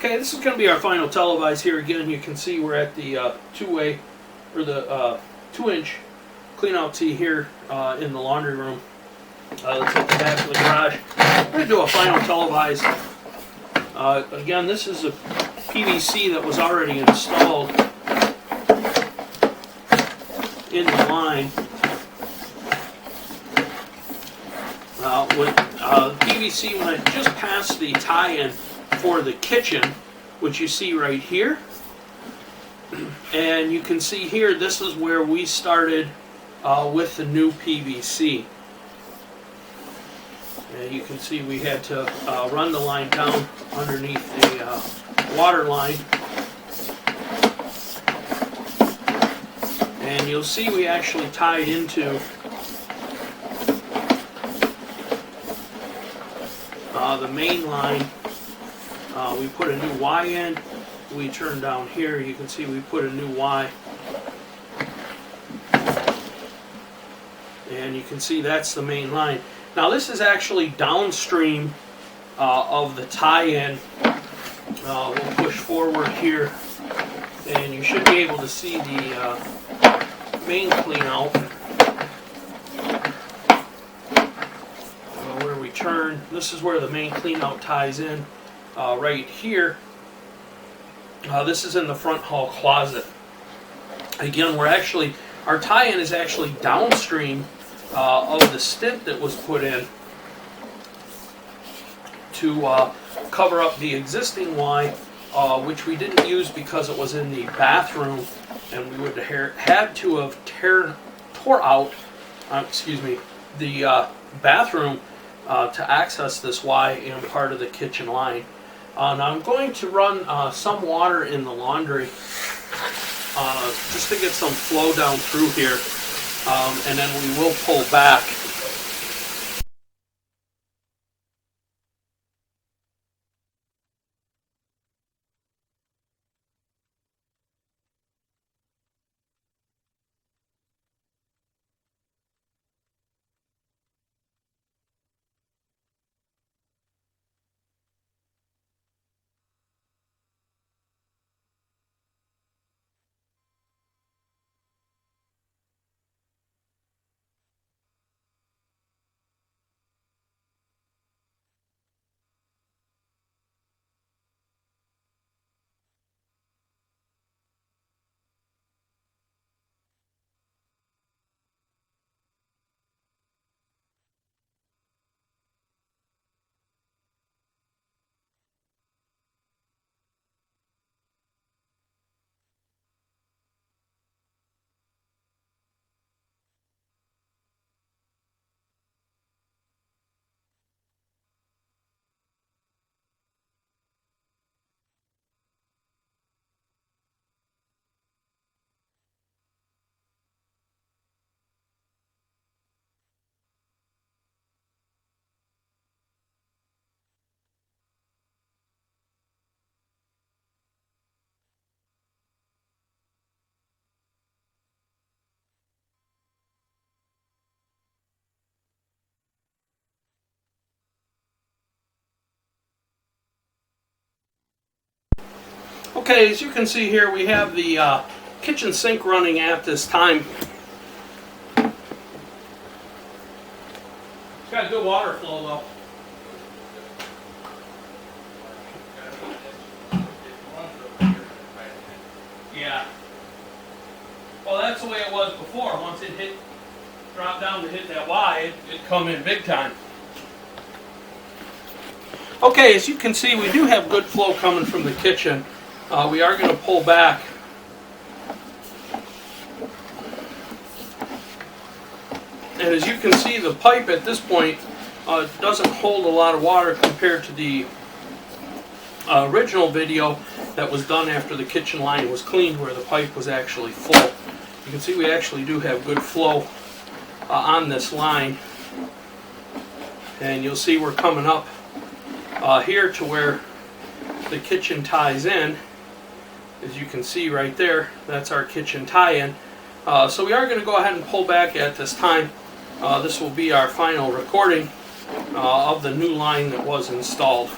Okay, this is going to be our final televise here. Again, you can see we're at the two-way, or the 2-inch clean-out tee here in the laundry room. Let's hit the back of the garage. We're going to do a final televise. Again, this is a PVC that was already installed in the line. With PVC went just past the tie-in for the kitchen, which you see right here. And you can see here, this is where we started with the new PVC. And you can see we had to run the line down underneath the water line. And you'll see we actually tied into the main line. We put a new Y in. We turn down here, you can see we put a new Y. And you can see that's the main line. Now this is actually downstream of the tie-in. We'll push forward here and you should be able to see the main clean-out. Where we turn, this is where the main clean-out ties in. Right here, this is in the front hall closet. Again, our tie-in is actually downstream of the stint that was put in to cover up the existing Y, which we didn't use because it was in the bathroom, and we would have had to have tore out the bathroom to access this Y in part of the kitchen line. Now I'm going to run some water in the laundry just to get some flow down through here, and then we will pull back. Okay, as you can see here, we have the kitchen sink running at this time. It's got good water flow though. Yeah. Well, that's the way it was before. Once it dropped down to hit that Y, it'd come in big time. Okay, as you can see, we do have good flow coming from the kitchen. We are going to pull back. And as you can see, the pipe at this point doesn't hold a lot of water compared to the original video that was done after the kitchen line was cleaned, where the pipe was actually full. You can see we actually do have good flow on this line. And you'll see we're coming up here to where the kitchen ties in. As you can see right there, that's our kitchen tie-in. So we are going to go ahead and pull back at this time. This will be our final recording of the new line that was installed.